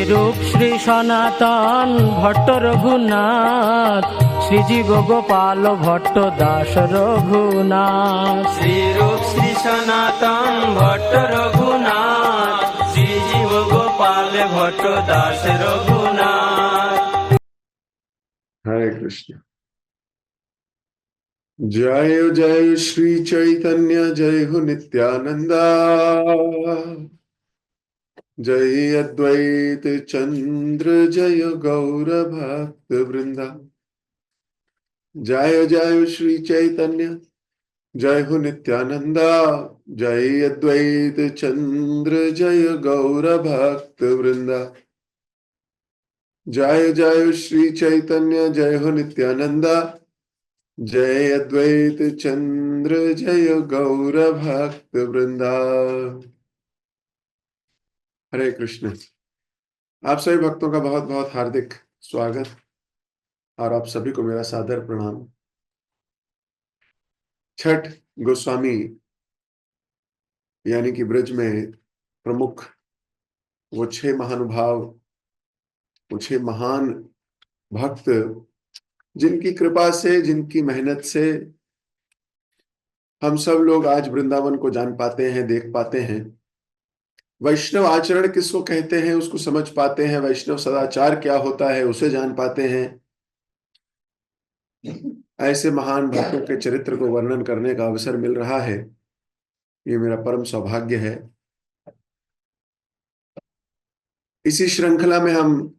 रूप श्री सनातन भट्ट रघुनाथ, श्रीजीव गोपाल भट्ट दास रघुनाथ। श्री रूप श्री सनातन भट्ट रघुनाथ, श्रीजीव गोपाल भट्ट दास रघुनाथ। हरे कृष्ण। जय जय श्री चैतन्य, जय हो नित्यानंदा, जय अद्वैत चंद्र, जय गौर भक्त वृंदा। जय जय श्री चैतन्य, जय हो नित्यानंदा, जय अद्वैत चंद्र, जय गौर भक्त वृंदा। जय जय श्री चैतन्य, जय हो नित्यानंदा, जय अद्वैत चंद्र, जय गौर भक्त वृंदा। हरे कृष्ण। आप सभी भक्तों का बहुत बहुत हार्दिक स्वागत और आप सभी को मेरा सादर प्रणाम। छठ गोस्वामी यानी कि ब्रज में प्रमुख वो 6 महानुभाव, वो 6 महान भक्त, जिनकी कृपा से, जिनकी मेहनत से हम सब लोग आज वृंदावन को जान पाते हैं, देख पाते हैं। वैष्णव आचरण किसको कहते हैं उसको समझ पाते हैं, वैष्णव सदाचार क्या होता है उसे जान पाते हैं। ऐसे महान भक्तों के चरित्र को वर्णन करने का अवसर मिल रहा है, ये मेरा परम सौभाग्य है। इसी श्रृंखला में हम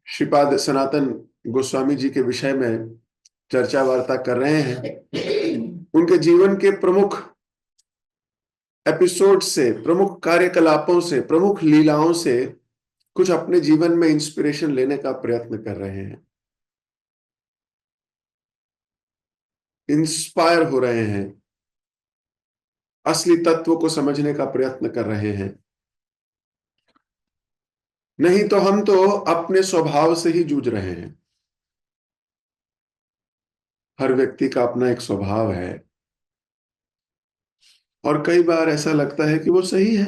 श्रीपाद सनातन गोस्वामी जी के विषय में चर्चा वार्ता कर रहे हैं। उनके जीवन के प्रमुख एपिसोड से, प्रमुख कार्यकलापों से, प्रमुख लीलाओं से कुछ अपने जीवन में इंस्पिरेशन लेने का प्रयत्न कर रहे हैं, इंस्पायर हो रहे हैं, असली तत्व को समझने का प्रयत्न कर रहे हैं। नहीं तो हम तो अपने स्वभाव से ही जूझ रहे हैं। हर व्यक्ति का अपना एक स्वभाव है और कई बार ऐसा लगता है कि वो सही है।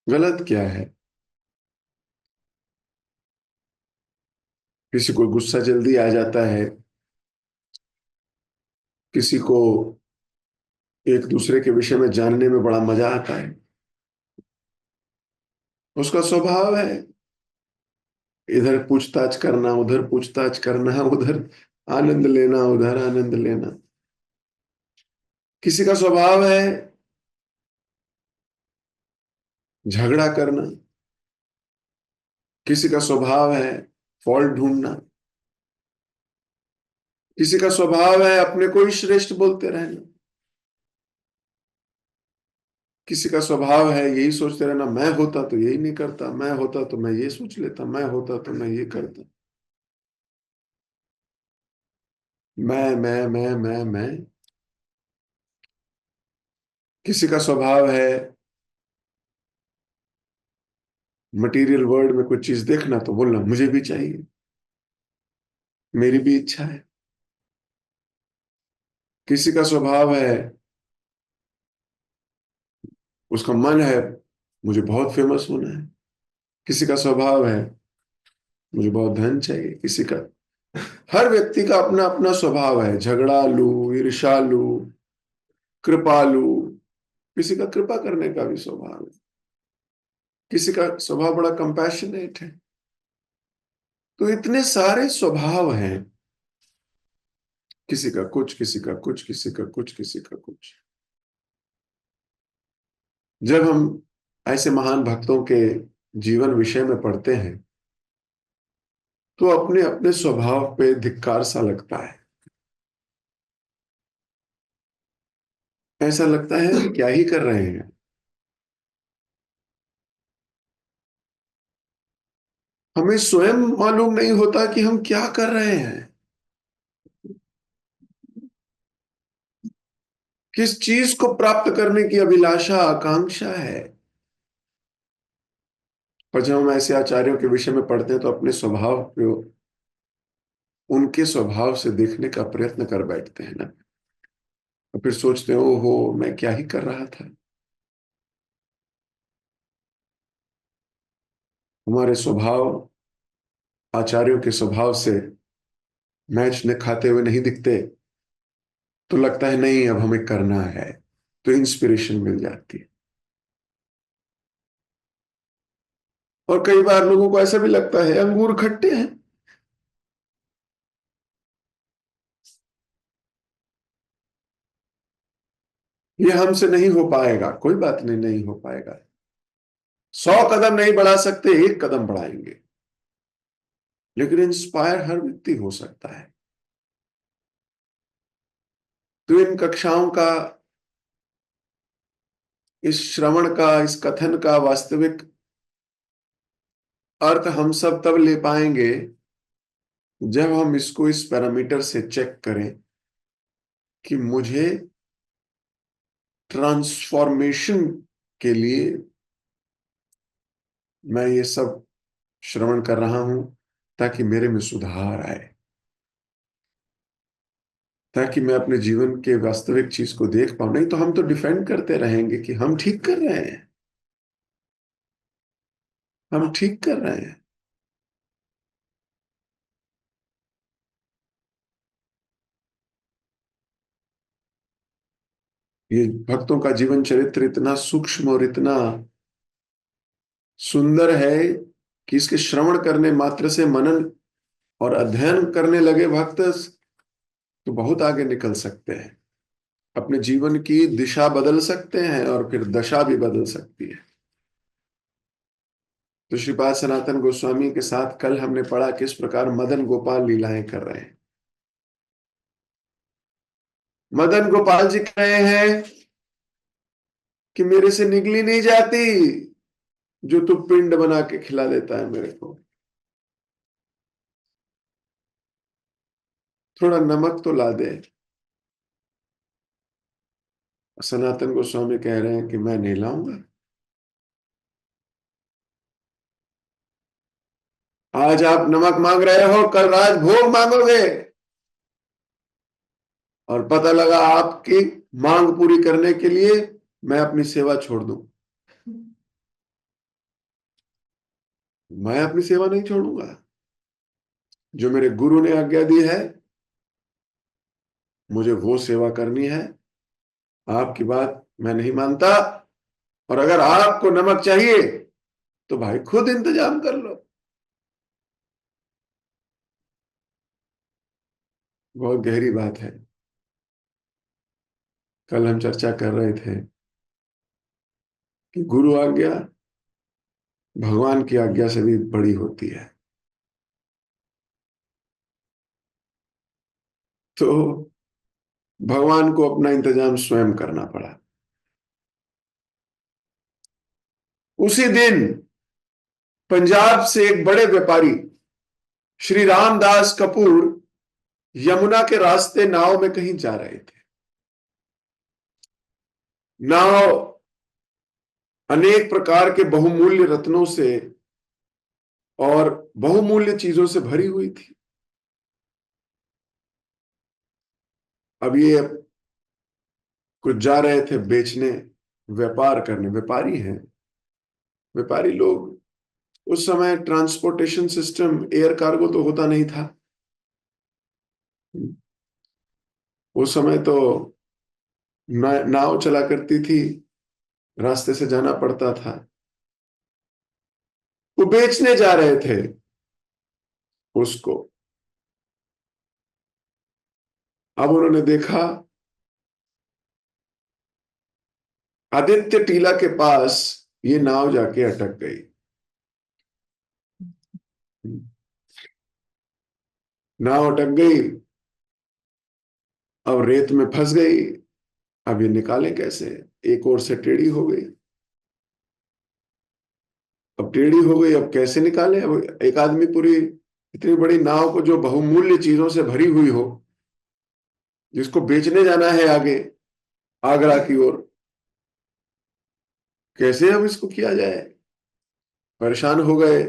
गलत क्या है? किसी को गुस्सा जल्दी आ जाता है, किसी को एक दूसरे के विषय में जानने में बड़ा मजा आता है, उसका स्वभाव है। इधर पूछताछ करना, उधर पूछताछ करना, उधर आनंद लेना, उधर आनंद लेना। किसी का स्वभाव है झगड़ा करना, किसी का स्वभाव है फॉल्ट ढूंढना, किसी का स्वभाव है अपने को ही श्रेष्ठ बोलते रहना, किसी का स्वभाव है यही सोचते रहना, मैं होता तो यही नहीं करता, मैं होता तो मैं ये सोच लेता, मैं होता तो मैं ये करता। मैं। किसी का स्वभाव है मटेरियल वर्ल्ड में कुछ चीज देखना तो बोलना मुझे भी चाहिए, मेरी भी इच्छा है। किसी का स्वभाव है, उसका मन है मुझे बहुत फेमस होना है। किसी का स्वभाव है मुझे बहुत धन चाहिए। किसी का, हर व्यक्ति का अपना अपना स्वभाव है, झगड़ालू, ईर्ष्यालु, कृपालु। किसी का कृपा करने का भी स्वभाव है, किसी का स्वभाव बड़ा कंपैशनेट है। तो इतने सारे स्वभाव हैं, किसी का कुछ, किसी का कुछ, किसी का कुछ, किसी का कुछ। जब हम ऐसे महान भक्तों के जीवन विषय में पढ़ते हैं तो अपने अपने स्वभाव पे धिक्कार सा लगता है। ऐसा लगता है क्या ही कर रहे हैं। हमें स्वयं मालूम नहीं होता कि हम क्या कर रहे हैं, किस चीज को प्राप्त करने की अभिलाषा, आकांक्षा है। पर जब हम ऐसे आचार्यों के विषय में पढ़ते हैं तो अपने स्वभाव को उनके स्वभाव से देखने का प्रयत्न कर बैठते हैं ना, और फिर सोचते हैं ओहो मैं क्या ही कर रहा था। हमारे स्वभाव, आचार्यों के स्वभाव से मैच न खाते हुए नहीं दिखते, तो लगता है नहीं अब हमें करना है, तो इंस्पिरेशन मिल जाती है। और कई बार लोगों को ऐसा भी लगता है अंगूर खट्टे हैं, ये हमसे नहीं हो पाएगा, कोई बात नहीं, नहीं हो पाएगा। 100 कदम नहीं बढ़ा सकते, 1 कदम बढ़ाएंगे, लेकिन इंस्पायर हर व्यक्ति हो सकता है। तो इन कक्षाओं का, इस श्रवण का, इस कथन का वास्तविक अर्थ हम सब तब ले पाएंगे जब हम इसको इस पैरामीटर से चेक करें कि मुझे ट्रांसफॉर्मेशन के लिए मैं ये सब श्रवण कर रहा हूं ताकि मेरे में सुधार आए, ताकि मैं अपने जीवन के वास्तविक चीज को देख पाऊं। नहीं तो हम तो डिफेंड करते रहेंगे कि हम ठीक कर रहे हैं, हम ठीक कर रहे हैं। ये भक्तों का जीवन चरित्र इतना सूक्ष्म और इतना सुंदर है कि इसके श्रवण करने मात्र से, मनन और अध्ययन करने लगे भक्त तो बहुत आगे निकल सकते हैं, अपने जीवन की दिशा बदल सकते हैं और फिर दशा भी बदल सकती है। तो श्रीपाद सनातन गोस्वामी के साथ कल हमने पढ़ा किस प्रकार मदन गोपाल लीलाएं कर रहे हैं। मदन गोपाल जी कह रहे हैं कि मेरे से निगली नहीं जाती जो तू पिंड बना के खिला देता है मेरे को, थोड़ा नमक तो ला दे। सनातन गोस्वामी कह रहे हैं कि मैं नहीं लाऊंगा। आज आप नमक मांग रहे हो, कल राजभोग मांगोगे, और पता लगा आपकी मांग पूरी करने के लिए मैं अपनी सेवा छोड़ दूं। मैं अपनी सेवा नहीं छोड़ूंगा, जो मेरे गुरु ने आज्ञा दी है मुझे वो सेवा करनी है। आपकी बात मैं नहीं मानता, और अगर आपको नमक चाहिए तो भाई खुद इंतजाम कर लो। बहुत गहरी बात है। कल हम चर्चा कर रहे थे कि गुरु आज्ञा भगवान की आज्ञा से भी बड़ी होती है। तो भगवान को अपना इंतजाम स्वयं करना पड़ा। उसी दिन पंजाब से एक बड़े व्यापारी श्री रामदास कपूर यमुना के रास्ते नाव में कहीं जा रहे थे। नाव अनेक प्रकार के बहुमूल्य रत्नों से और बहुमूल्य चीजों से भरी हुई थी। अब ये कुछ जा रहे थे बेचने, व्यापार करने, व्यापारी हैं। व्यापारी लोग, उस समय ट्रांसपोर्टेशन सिस्टम एयर कार्गो तो होता नहीं था, उस समय तो नाव चला करती थी, रास्ते से जाना पड़ता था। वो बेचने जा रहे थे उसको। अब उन्होंने देखा आदित्य टीला के पास ये नाव जाके अटक गई। नाव अटक गई, अब रेत में फंस गई। अब ये निकाले कैसे, एक ओर से टेढ़ी हो गई। अब टेढ़ी हो गई, अब कैसे निकाले। अब एक आदमी पूरी इतनी बड़ी नाव को, जो बहुमूल्य चीजों से भरी हुई हो, जिसको बेचने जाना है आगे आगरा की ओर, कैसे अब इसको किया जाए। परेशान हो गए,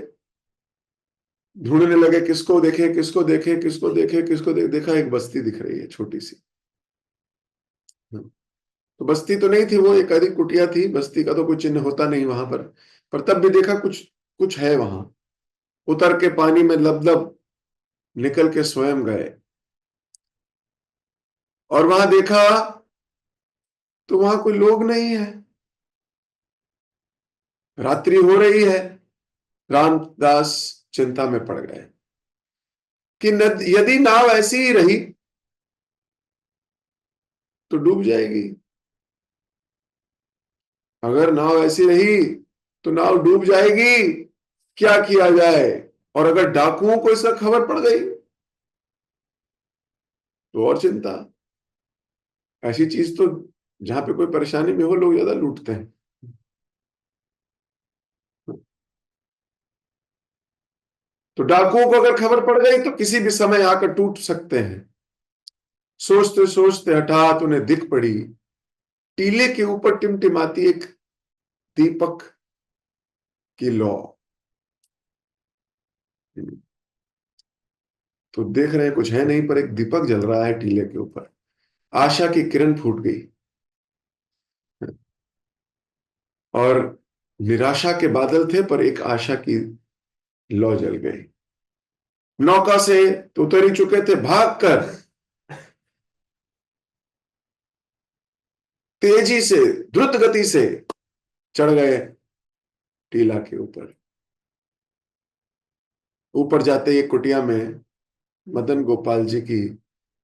ढूंढने लगे, किसको देखें किसको देखें किसको देखें किसको देखा एक बस्ती दिख रही है छोटी सी। तो बस्ती तो नहीं थी, वो एक आधी कुटिया थी, बस्ती का तो कोई चिन्ह होता नहीं वहां पर तब भी देखा कुछ कुछ है वहां। उतर के पानी में लबलब निकल के स्वयं गए और वहां देखा तो वहां कोई लोग नहीं है, रात्रि हो रही है। रामदास चिंता में पड़ गए कि यदि नाव ऐसी ही रही तो डूब जाएगी। अगर नाव ऐसी रही तो नाव डूब जाएगी, क्या किया जाए? और अगर डाकुओं को इसका खबर पड़ गई तो और चिंता। ऐसी चीज तो जहां पे कोई परेशानी में हो लोग ज्यादा लूटते हैं। तो डाकुओं को अगर खबर पड़ गई तो किसी भी समय आकर टूट सकते हैं। सोचते सोचते हठात उन्हें दिख पड़ी टीले के ऊपर टिमटिमाती एक दीपक की लौ। तो देख रहे हैं कुछ है नहीं, पर एक दीपक जल रहा है टीले के ऊपर। आशा की किरण फूट गई और निराशा के बादल थे, पर एक आशा की लौ जल गई। नौका से तो उतर ही चुके थे, भागकर तेजी से द्रुत गति से चढ़ गए टीला के ऊपर। ऊपर जाते ही एक कुटिया में मदन गोपाल जी की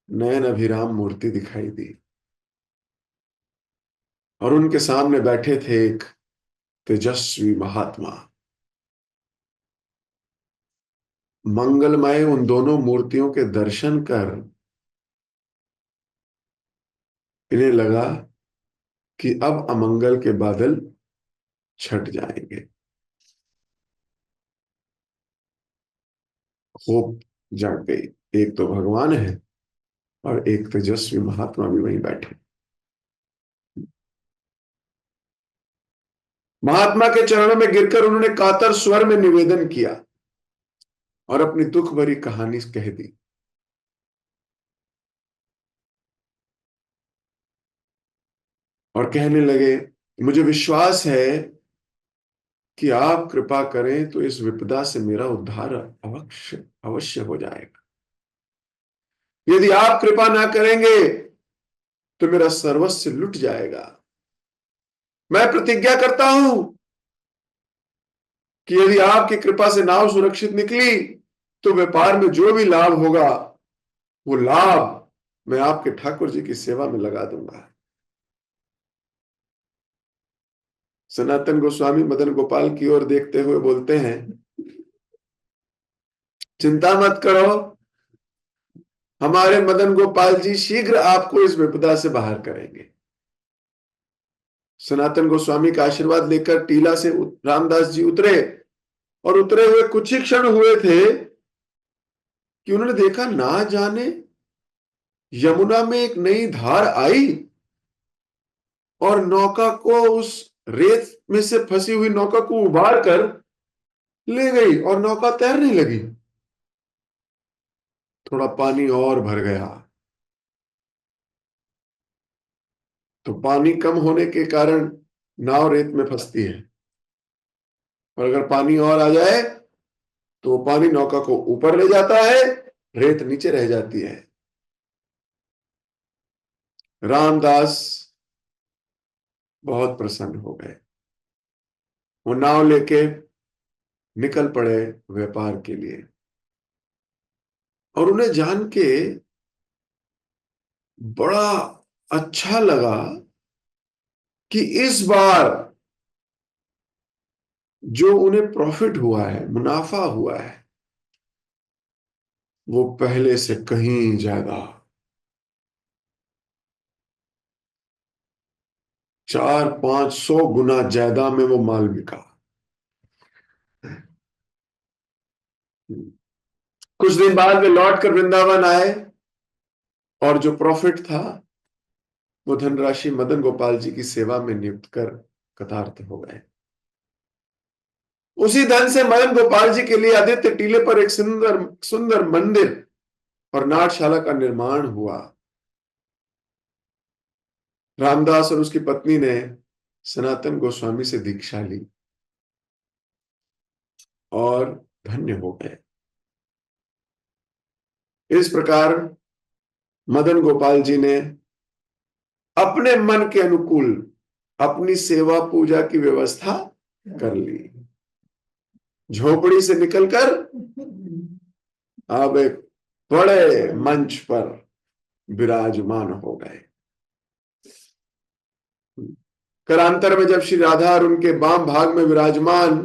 नयन अभिराम मूर्ति दिखाई दी और उनके सामने बैठे थे एक तेजस्वी महात्मा। मंगलमय उन दोनों मूर्तियों के दर्शन कर इन्हें लगा कि अब अमंगल के बादल छट जाएंगे। होप जाग गई। एक तो भगवान है और एक तेजस्वी महात्मा भी वहीं बैठे। महात्मा के चरणों में गिरकर उन्होंने कातर स्वर में निवेदन किया और अपनी दुख भरी कहानी कह दी। और कहने लगे, मुझे विश्वास है कि आप कृपा करें तो इस विपदा से मेरा उद्धार अवश्य अवश्य हो जाएगा। यदि आप कृपा ना करेंगे तो मेरा सर्वस्व लुट जाएगा। मैं प्रतिज्ञा करता हूं कि यदि आपकी कृपा से नाव सुरक्षित निकली तो व्यापार में जो भी लाभ होगा वो लाभ मैं आपके ठाकुर जी की सेवा में लगा दूंगा। सनातन गोस्वामी मदन गोपाल की ओर देखते हुए बोलते हैं, चिंता मत करो, हमारे मदन गोपाल जी शीघ्र आपको इस विपदा से बाहर करेंगे। सनातन गोस्वामी का आशीर्वाद लेकर टीला से रामदास जी उतरे और उतरे हुए कुछ ही क्षण हुए थे कि उन्होंने देखा ना जाने यमुना में एक नई धार आई और नौका को, उस रेत में से फंसी हुई नौका को उबार कर ले गई और नौका तैरने लगी। थोड़ा पानी और भर गया तो पानी कम होने के कारण नाव रेत में फंसती है, और अगर पानी और आ जाए तो वो पानी नौका को ऊपर ले जाता है, रेत नीचे रह जाती है। रामदास बहुत प्रसन्न हो गए। वो नाव लेके निकल पड़े व्यापार के लिए। और उन्हें जान के बड़ा अच्छा लगा कि इस बार जो उन्हें प्रॉफिट हुआ है, मुनाफा हुआ है, वो पहले से कहीं ज्यादा, 400-500 गुना ज्यादा में वो माल बिका। कुछ दिन बाद वे लौट कर वृंदावन आए और जो प्रॉफिट था वो धनराशि मदन गोपाल जी की सेवा में नियुक्त कर कृतार्थ हो गए। उसी धन से मदन गोपाल जी के लिए आदित्य टीले पर एक सुंदर सुंदर मंदिर और नाट्यशाला का निर्माण हुआ। रामदास और उसकी पत्नी ने सनातन गोस्वामी से दीक्षा ली। और धन्य हो गए। इस प्रकार मदन गोपाल जी ने अपने मन के अनुकूल अपनी सेवा पूजा की व्यवस्था कर ली। झोपड़ी से निकलकर अब एक बड़े मंच पर विराजमान हो गए। करांतर में जब श्री राधा और उनके वाम भाग में विराजमान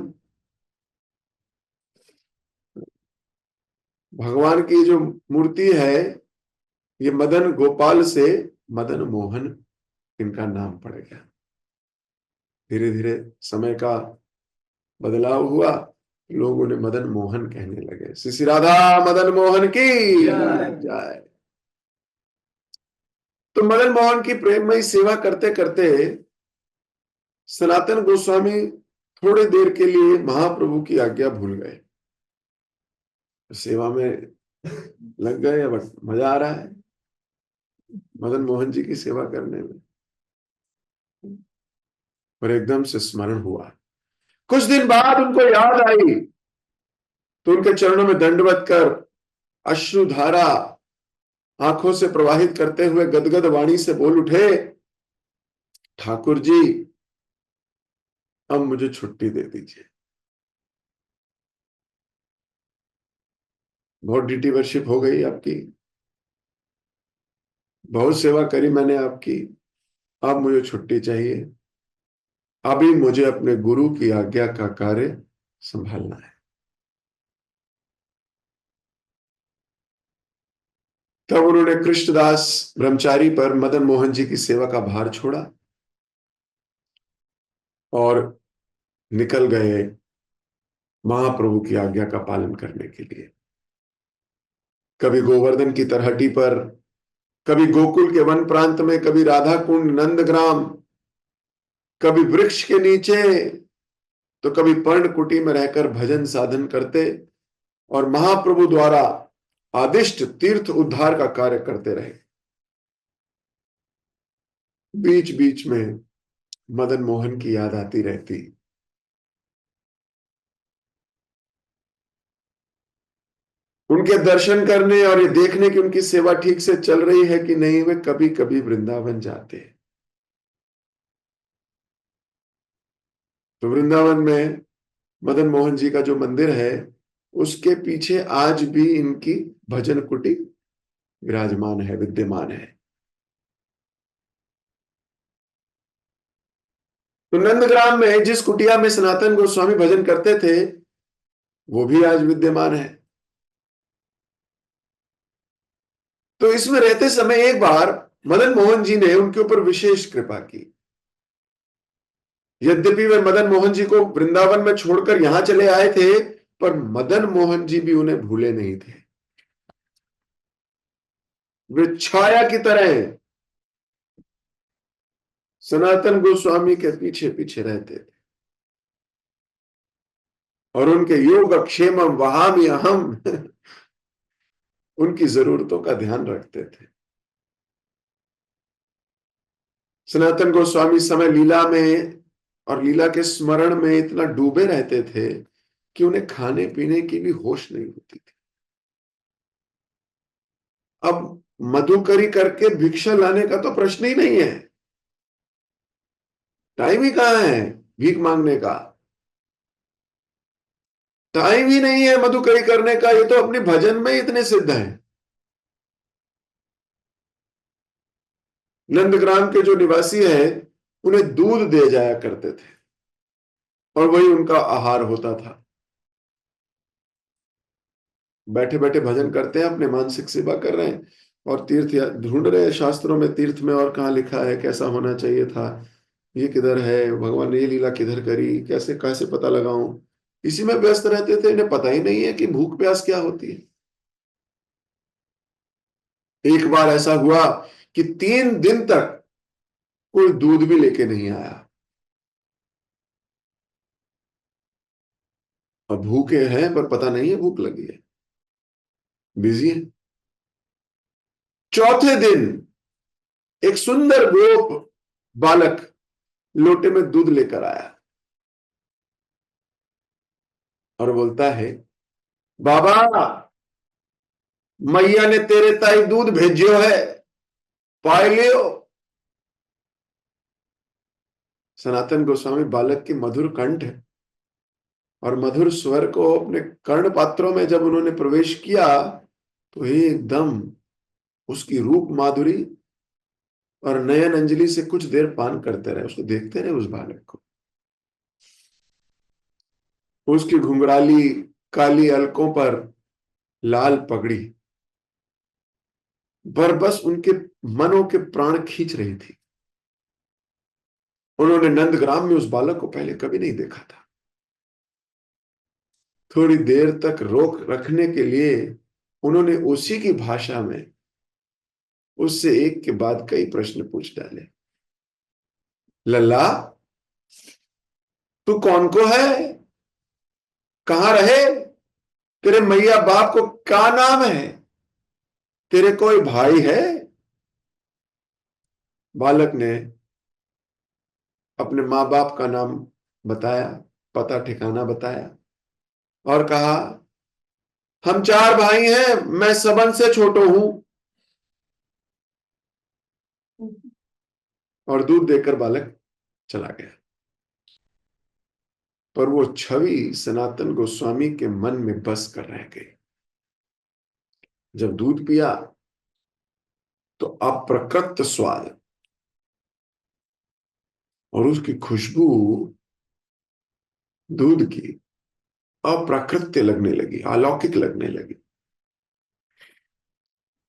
भगवान की जो मूर्ति है, ये मदन गोपाल से मदन मोहन इनका नाम पड़ गया। धीरे धीरे समय का बदलाव हुआ, लोग उन्हें मदन मोहन कहने लगे। श्री श्री राधा मदन मोहन की जय। तो मदन मोहन की प्रेममयी सेवा करते करते सनातन गोस्वामी थोड़ी देर के लिए महाप्रभु की आज्ञा भूल गए। सेवा में लग गए, बट मजा आ रहा है मदन मोहन जी की सेवा करने में। और एकदम से स्मरण हुआ, कुछ दिन बाद उनको याद आई, तो उनके चरणों में दंडवत कर अश्रुधारा आंखों से प्रवाहित करते हुए गदगद वाणी से बोल उठे, ठाकुर जी अब मुझे छुट्टी दे दीजिए। बहुत ड्यूटी वर्शिप हो गई आपकी, बहुत सेवा करी मैंने आपकी, अब मुझे छुट्टी चाहिए। अभी मुझे अपने गुरु की आज्ञा का कार्य संभालना है। तब उन्होंने कृष्णदास ब्रह्मचारी पर मदन मोहन जी की सेवा का भार छोड़ा और निकल गए महाप्रभु की आज्ञा का पालन करने के लिए। कभी गोवर्धन की तरहटी पर, कभी गोकुल के वन प्रांत में, कभी राधा कुंड नंदग्राम, कभी वृक्ष के नीचे, तो कभी पर्णकुटी में रहकर भजन साधन करते और महाप्रभु द्वारा आदिष्ट तीर्थ उद्धार का कार्य करते रहे। बीच बीच में मदन मोहन की याद आती रहती। उनके दर्शन करने और ये देखने की उनकी सेवा ठीक से चल रही है कि नहीं, वे कभी कभी वृंदावन जाते। तो वृंदावन में मदन मोहन जी का जो मंदिर है, उसके पीछे आज भी इनकी भजन कुटी विराजमान है, विद्यमान है। तो नंदग्राम में जिस कुटिया में सनातन गोस्वामी भजन करते थे, वो भी आज विद्यमान है। तो इसमें रहते समय एक बार मदन मोहन जी ने उनके ऊपर विशेष कृपा की। यद्यपि वे मदन मोहन जी को वृंदावन में छोड़कर यहां चले आए थे, पर मदन मोहन जी भी उन्हें भूले नहीं थे। वे छाया की तरह सनातन गोस्वामी के पीछे पीछे रहते थे और उनके योग क्षेमम वहामि अहम उनकी जरूरतों का ध्यान रखते थे। सनातन गोस्वामी समय लीला में और लीला के स्मरण में इतना डूबे रहते थे कि उन्हें खाने पीने की भी होश नहीं होती थी। अब मधुकरी करके भिक्षा लाने का तो प्रश्न ही नहीं है, टाइम ही कहां है भीख मांगने का, टाइम ही नहीं है मधुकरी करने का। ये तो अपने भजन में इतने सिद्ध हैं। नंदग्राम के जो निवासी हैं, उन्हें दूध दे जाया करते थे और वही उनका आहार होता था। बैठे बैठे भजन करते हैं, अपने मानसिक सेवा कर रहे हैं और तीर्थ ढूंढ रहे हैं शास्त्रों में, तीर्थ में और कहाँ लिखा है, कैसा होना चाहिए था, ये किधर है, भगवान ने ये लीला किधर करी, कैसे कैसे पता लगाऊं। इसी में व्यस्त रहते थे। इन्हें पता ही नहीं है कि भूख प्यास क्या होती है। एक बार ऐसा हुआ कि 3 दिन तक कोई दूध भी लेके नहीं आया। अब भूखे हैं पर पता नहीं है भूख लगी है, बिजी है। चौथे दिन एक सुंदर गोप बालक लोटे में दूध लेकर आया। और बोलता है, बाबा मैया ने तेरे ताई दूध भेजियो है, पाए लियो। सनातन गोस्वामी बालक की मधुर कंठ है और मधुर स्वर को अपने कर्ण पात्रों में जब उन्होंने प्रवेश किया तो एकदम उसकी रूप माधुरी और नयन अंजलि से कुछ देर पान करते रहे, उसको देखते रहे उस बालक को। उसकी घुंघराली काली अलकों पर लाल पगड़ी बस उनके मनों के प्राण खींच रही थी। उन्होंने नंदग्राम में उस बालक को पहले कभी नहीं देखा था। थोड़ी देर तक रोक रखने के लिए उन्होंने उसी की भाषा में उससे एक के बाद कई प्रश्न पूछ डाले। लल्ला, तू कौन को है, कहां रहे, तेरे मैया बाप को क्या नाम है, तेरे कोई भाई है? बालक ने अपने माँ बाप का नाम बताया, पता ठिकाना बताया और कहा, हम 4 भाई हैं, मैं सबन से छोटो हूं। और दूध देकर बालक चला गया। पर वो छवि सनातन गोस्वामी के मन में बस कर रह गई। जब दूध पिया तो अप्रकृत स्वाद और उसकी खुशबू दूध की अप्राकृत्य लगने लगी, अलौकिक लगने लगी।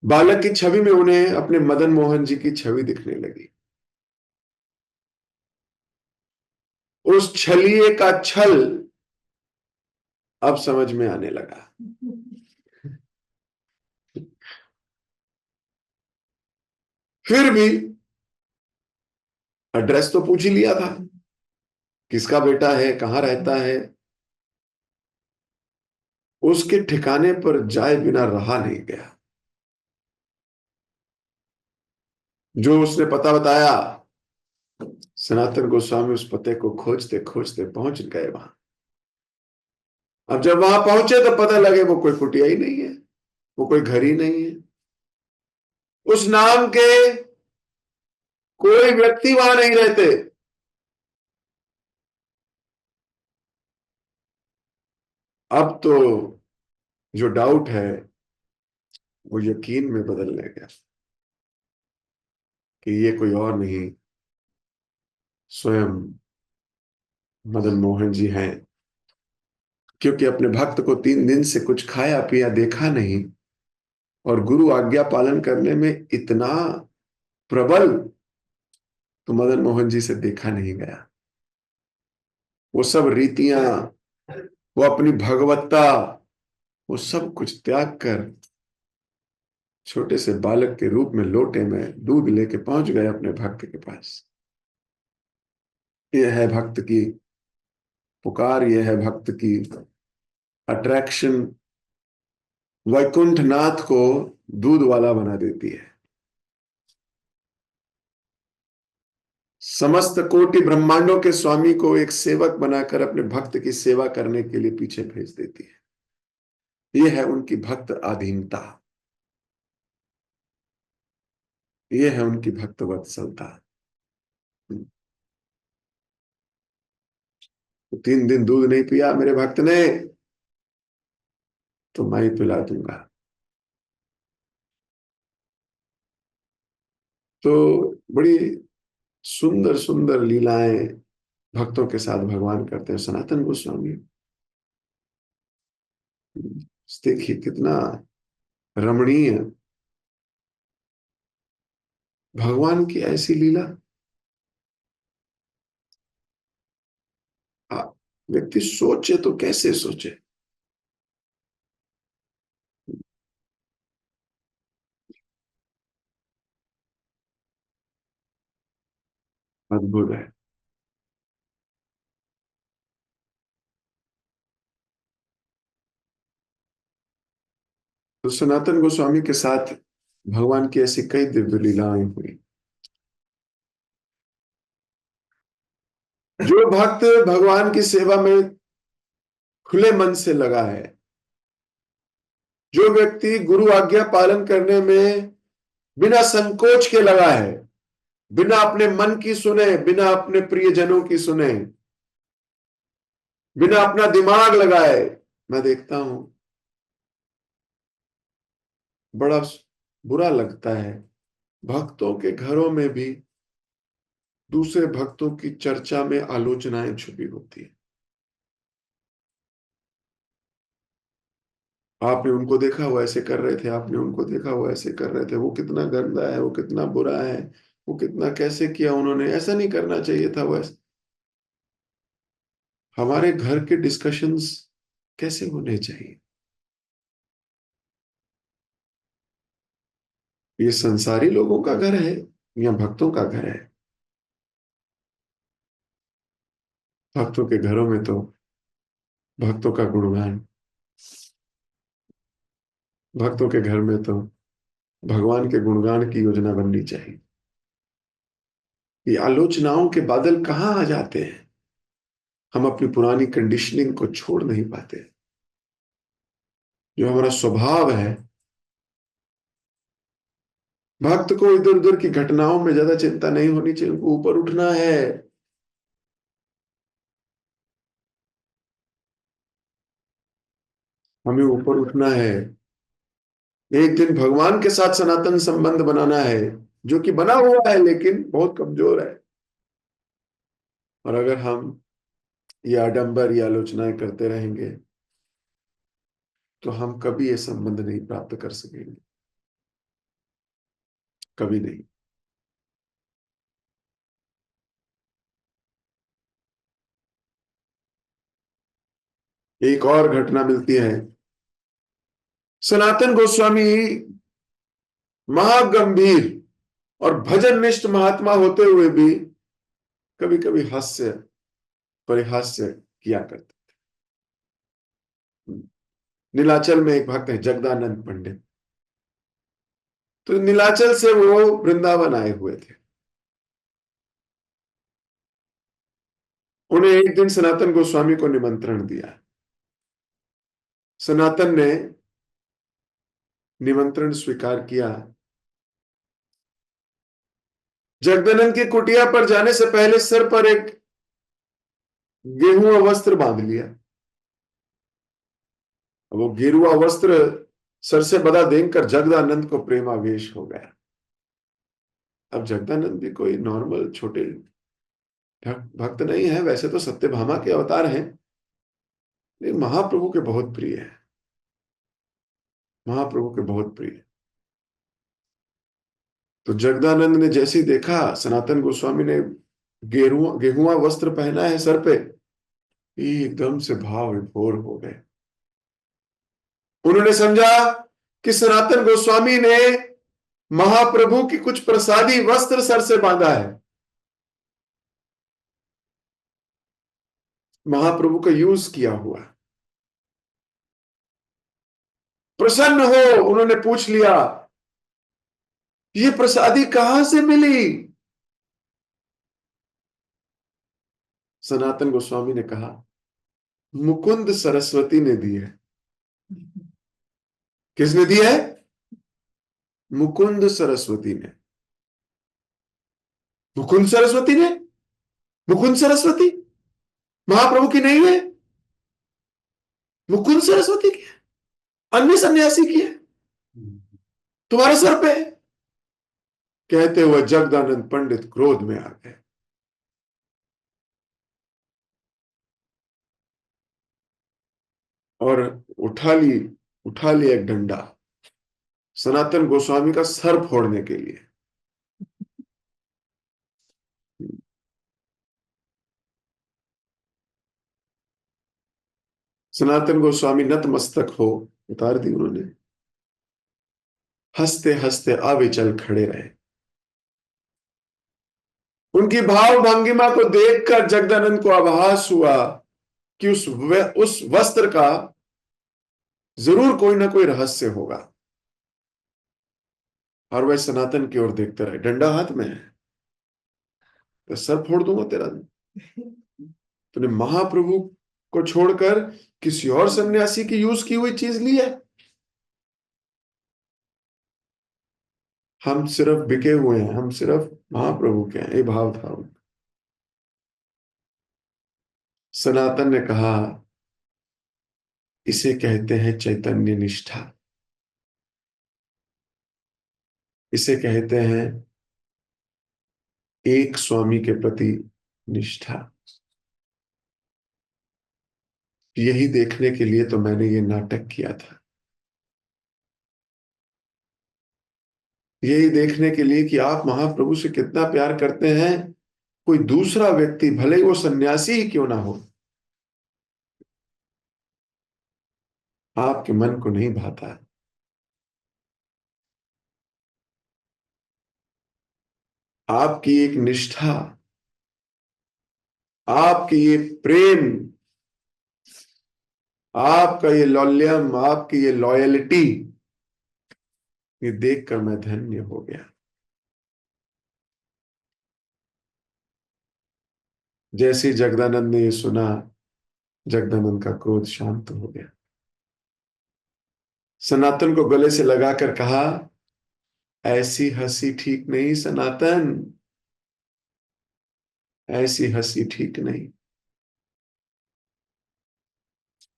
बालक की छवि में उन्हें अपने मदन मोहन जी की छवि दिखने लगी। उस छलिए का छल अब समझ में आने लगा। फिर भी एड्रेस तो पूछ ही लिया था, किसका बेटा है, कहां रहता है। उसके ठिकाने पर जाए बिना रहा नहीं गया। जो उसने पता बताया, सनातन गोस्वामी उस पते को खोजते खोजते पहुंच गए वहां। अब जब वहां पहुंचे तो पता लगे वो कोई कुटिया ही नहीं है, वो कोई घर ही नहीं है। उस नाम के कोई व्यक्ति वहां नहीं रहते। अब तो जो डाउट है वो यकीन में बदलने गया कि ये कोई और नहीं, स्वयं मदन मोहन जी हैं। क्योंकि अपने भक्त को 3 दिन से कुछ खाया पिया देखा नहीं और गुरु आज्ञा पालन करने में इतना प्रबल तो मदन मोहन जी से देखा नहीं गया। वो सब रीतियां, वो अपनी भगवत्ता, वो सब कुछ त्याग कर छोटे से बालक के रूप में लोटे में दूध लेके पहुंच गए अपने भक्त के पास। ये है भक्त की पुकार, ये है भक्त की अट्रैक्शन। वैकुंठ नाथ को दूध वाला बना देती है। समस्त कोटि ब्रह्मांडों के स्वामी को एक सेवक बनाकर अपने भक्त की सेवा करने के लिए पीछे भेज देती है। यह है उनकी भक्त अधीनता, यह है उनकी भक्त वत्सलता। तो 3 दिन दूध नहीं पिया मेरे भक्त ने, तो मैं ही पिला दूंगा। तो बड़ी सुंदर सुंदर लीलाएं भक्तों के साथ भगवान करते हैं सनातन गोस्वामी। देखिए कितना रमणीय भगवान की ऐसी लीला। व्यक्ति सोचे तो कैसे सोचे। अद्भुत है। तो सनातन गोस्वामी के साथ भगवान की ऐसी कई दिव्य लीलाएं हुई। जो भक्त भगवान की सेवा में खुले मन से लगा है, जो व्यक्ति गुरु आज्ञा पालन करने में बिना संकोच के लगा है, बिना अपने मन की सुने, बिना अपने प्रियजनों की सुने, बिना अपना दिमाग लगाए, मैं देखता हूं बड़ा बुरा लगता है, भक्तों के घरों में भी दूसरे भक्तों की चर्चा में आलोचनाएं छुपी होती है। आपने उनको देखा वो ऐसे कर रहे थे, आपने उनको देखा वो ऐसे कर रहे थे, वो कितना गंदा है, वो कितना बुरा है, वो कितना कैसे किया उन्होंने, ऐसा नहीं करना चाहिए था, वो ऐसा। हमारे घर के डिस्कशंस कैसे होने चाहिए? ये संसारी लोगों का घर है या भक्तों का घर है? भक्तों के घरों में तो भक्तों का गुणगान, भक्तों के घर में तो भगवान के गुणगान की योजना बननी चाहिए। ये आलोचनाओं के बादल कहाँ आ जाते हैं? हम अपनी पुरानी कंडीशनिंग को छोड़ नहीं पाते। जो हमारा स्वभाव है, भक्त को इधर उधर की घटनाओं में ज्यादा चिंता नहीं होनी चाहिए, उनको ऊपर उठना है। हमें ऊपर उठना है, एक दिन भगवान के साथ सनातन संबंध बनाना है, जो कि बना हुआ है लेकिन बहुत कमजोर है। और अगर हम ये आडंबर, ये आलोचनाएं करते रहेंगे तो हम कभी ये संबंध नहीं प्राप्त कर सकेंगे, कभी नहीं। एक और घटना मिलती है, सनातन गोस्वामी महागंभीर और भजन निष्ठ महात्मा होते हुए भी कभी कभी हास्य परिहास्य किया करते। नीलाचल में एक भक्त है जगदानंद पंडित, तो नीलाचल से वो वृंदावन आए हुए थे। उन्हें एक दिन सनातन गोस्वामी को निमंत्रण दिया। सनातन ने निमंत्रण स्वीकार किया। जगदानंद की कुटिया पर जाने से पहले सिर पर एक गेहुआ वस्त्र बांध लिया। वो गेरुआ वस्त्र सर से बधा देखकर जगदानंद को प्रेमावेश हो गया। अब जगदानंद भी कोई नॉर्मल छोटे भक्त नहीं है, वैसे तो सत्यभामा के अवतार हैं, लेकिन महाप्रभु के बहुत प्रिय है, महाप्रभु के बहुत प्रिय। तो जगदानंद ने जैसे ही देखा सनातन गोस्वामी ने गेहुआ वस्त्र पहना है सर पे, एकदम से भाव विभोर हो गए। उन्होंने समझा कि सनातन गोस्वामी ने महाप्रभु की कुछ प्रसादी वस्त्र सर से बांधा है, महाप्रभु का यूज किया हुआ। प्रसन्न हो उन्होंने पूछ लिया, ये प्रसादी कहां से मिली? सनातन गोस्वामी ने कहा, मुकुंद सरस्वती ने दी है। किसने दी है? मुकुंद सरस्वती ने। मुकुंद सरस्वती ने? मुकुंद सरस्वती महाप्रभु की नहीं है, मुकुंद सरस्वती की है, अन्य सन्यासी की है, तुम्हारे सर पे है। कहते हुए जगदानंद पंडित क्रोध में आ गए। और उठा ली एक डंडा सनातन गोस्वामी का सर फोड़ने के लिए। सनातन गोस्वामी नतमस्तक हो उतार दी उन्होंने, हंसते हंसते अविचल खड़े रहे। उनकी भाव भंगिमा को देखकर जगदानंद को आभास हुआ कि उस वस्त्र का जरूर कोई ना कोई रहस्य होगा। और वह सनातन की ओर देखते रहे, डंडा हाथ में है तो सर फोड़ दूंगा तेरा। तूने महाप्रभु को छोड़कर किसी और सन्यासी की यूज की हुई चीज ली है। हम सिर्फ बिके हुए हैं, हम सिर्फ महाप्रभु के हैं, ये भाव था उनका। सनातन ने कहा इसे कहते हैं चैतन्य निष्ठा, इसे कहते हैं एक स्वामी के प्रति निष्ठा। यही देखने के लिए तो मैंने ये नाटक किया था, यही देखने के लिए कि आप महाप्रभु से कितना प्यार करते हैं। कोई दूसरा व्यक्ति, भले ही वो सन्यासी ही क्यों ना हो, आपके मन को नहीं भाता है। आपकी एक निष्ठा, आपकी ये प्रेम, आपका ये लौल्यम, आपकी ये लॉयल्टी, ये देखकर मैं धन्य हो गया। जैसे जगदानंद ने ये सुना, जगदानंद का क्रोध शांत हो गया। सनातन को गले से लगाकर कहा, ऐसी हंसी ठीक नहीं सनातन, ऐसी हंसी ठीक नहीं।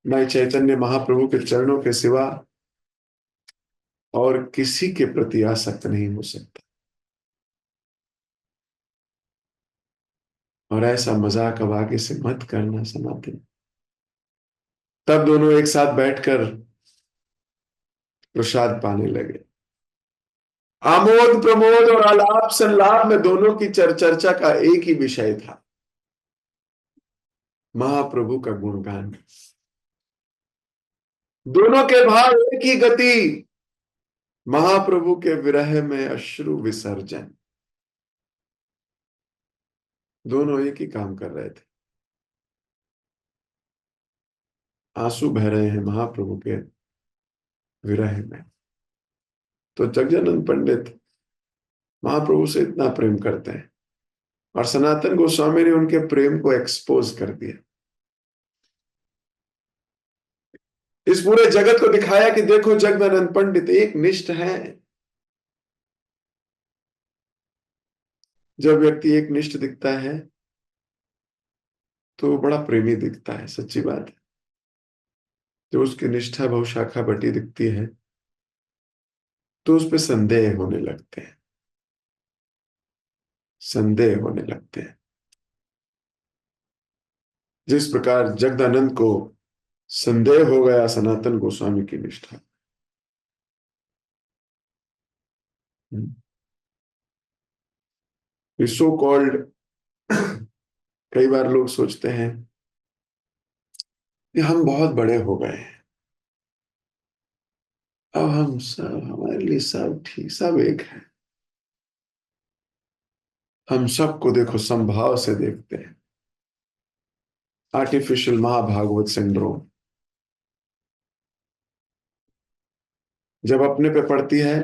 मैं चैतन्य महाप्रभु के चरणों के सिवा और किसी के प्रति आसक्त नहीं हो सकता। और ऐसा मजाक अब आगे से मत करना सनातन। तब दोनों एक साथ बैठकर प्रसाद पाने लगे। आमोद प्रमोद और आलाप संलाप में दोनों की चर्चा का एक ही विषय था, महाप्रभु का गुणगान। दोनों के भाव एक ही गति, महाप्रभु के विरह में अश्रु विसर्जन। दोनों एक ही काम कर रहे थे, आंसू बह रहे हैं महाप्रभु के विरह में। तो जगजानंद पंडित महाप्रभु से इतना प्रेम करते हैं और सनातन गोस्वामी ने उनके प्रेम को एक्सपोज कर दिया, इस पूरे जगत को दिखाया कि देखो जगदानंद पंडित एक निष्ठ है। जब व्यक्ति एक निष्ठ दिखता है तो वो बड़ा प्रेमी दिखता है, सच्ची बात है। जब उसकी निष्ठा बहुशाखा बटी दिखती है तो उस पर संदेह होने लगते हैं, संदेह होने लगते हैं। जिस प्रकार जगदानंद को संदेह हो गया सनातन गोस्वामी की निष्ठा। सो कॉल्ड, कई बार लोग सोचते हैं कि हम बहुत बड़े हो गए हैं, अब हम सब, हमारे लिए सब ठीक, सब एक है। हम सबको देखो समभाव से देखते हैं। आर्टिफिशियल महाभागवत सिंड्रोम जब अपने पे पड़ती है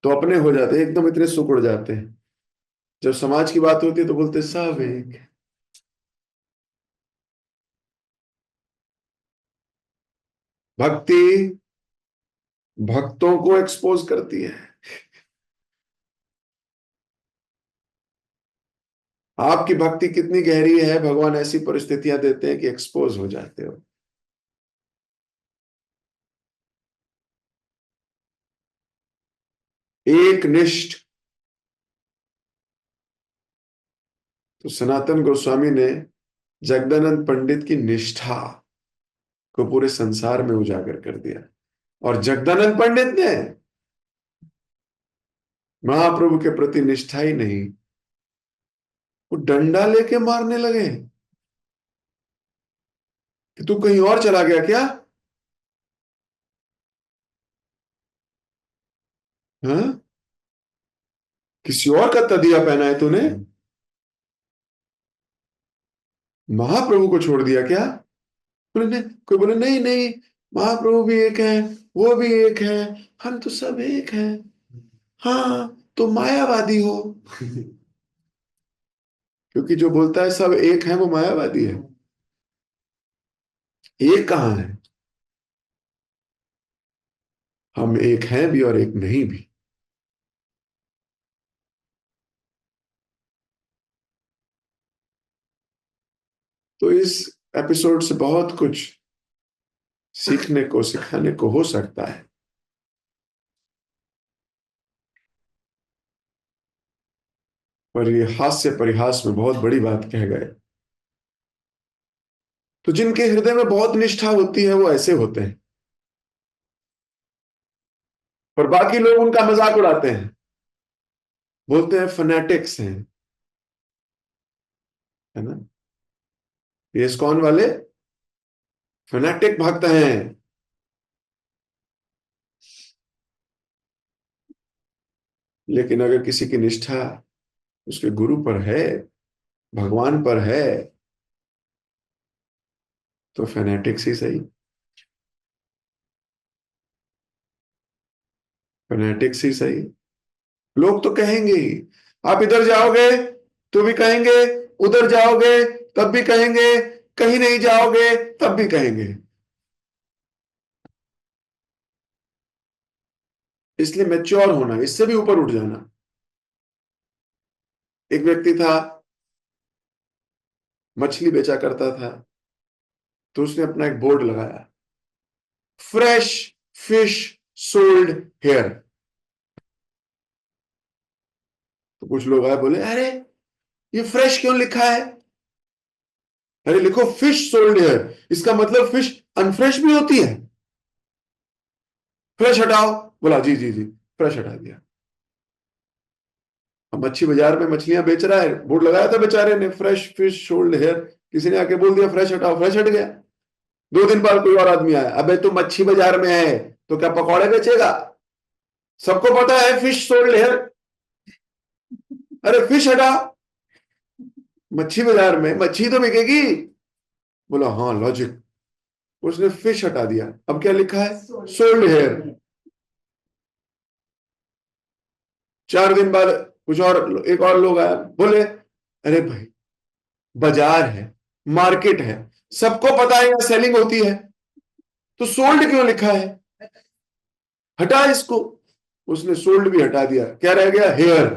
तो अपने हो जाते हैं, एकदम इतने सुकुड़ जाते हैं। जब समाज की बात होती है तो बोलते सब एक है। भक्ति भक्तों को एक्सपोज करती है। आपकी भक्ति कितनी गहरी है, भगवान ऐसी परिस्थितियां देते हैं कि एक्सपोज हो जाते हो। एक निष्ठ। तो सनातन गोस्वामी ने जगदानंद पंडित की निष्ठा को पूरे संसार में उजागर कर दिया और जगदानंद पंडित ने महाप्रभु के प्रति निष्ठा ही नहीं, वो डंडा लेके मारने लगे कि तू कहीं और चला गया क्या? हाँ, किसी और का तदिया पहना है तूने, महाप्रभु को छोड़ दिया क्या? बोले कोई बोले नहीं नहीं, महाप्रभु भी एक है, वो भी एक है, हम तो सब एक हैं। हाँ तो मायावादी हो। क्योंकि जो बोलता है सब एक है वो मायावादी है। एक कहाँ है? हम एक हैं भी और एक नहीं भी। तो इस एपिसोड से बहुत कुछ सीखने को, सिखाने को हो सकता है। पर ये हास्य परिहास में बहुत बड़ी बात कह गए। तो जिनके हृदय में बहुत निष्ठा होती है वो ऐसे होते हैं, पर बाकी लोग उनका मजाक उड़ाते हैं, बोलते हैं फनेटिक्स हैं, है ना, ये इस्कॉन वाले फनेटिक भक्त हैं। लेकिन अगर किसी की निष्ठा उसके गुरु पर है, भगवान पर है, तो फनेटिक्स ही सही, फनेटिक्स ही सही। लोग तो कहेंगे ही, आप इधर जाओगे तो भी कहेंगे, उधर जाओगे तब भी कहेंगे, कहीं नहीं जाओगे तब भी कहेंगे। इसलिए मैच्योर होना, इससे भी ऊपर उठ जाना। एक व्यक्ति था, मछली बेचा करता था, तो उसने अपना एक बोर्ड लगाया, फ्रेश फिश सोल्ड हेयर। तो कुछ लोग आए, बोले अरे ये फ्रेश क्यों लिखा है? अरे लिखो फिश सोल्ड हेयर, इसका मतलब फिश अनफ्रेश भी होती है। फ्रेश हटाओ। बोला जी जी जी, फ्रेश हटा दिया। अब मच्छी बाजार में मछलियां बेच रहा है, बोर्ड लगाया था बेचारे ने, फ्रेश फिश सोल्ड हेयर, किसी ने आके बोल दिया फ्रेश हटाओ, फ्रेश हट गया। 2 दिन बाद कोई और आदमी आया, अबे तू मच्छी बाजार में है तो क्या पकौड़े बेचेगा? सबको पता है फिश सोल्ड हेयर, अरे फिश हटा, मच्छी बाजार में मच्छी तो बिकेगी। बोला हाँ लॉजिक। उसने फिश हटा दिया, अब क्या लिखा है? Sold hair. 4 दिन बाद कुछ और, एक और लोग आया, बोले अरे भाई बाजार है, मार्केट है, सबको पता है यहाँ सेलिंग होती है, तो सोल्ड क्यों लिखा है? हटा इसको। उसने सोल्ड भी हटा दिया, क्या रह गया? हेयर।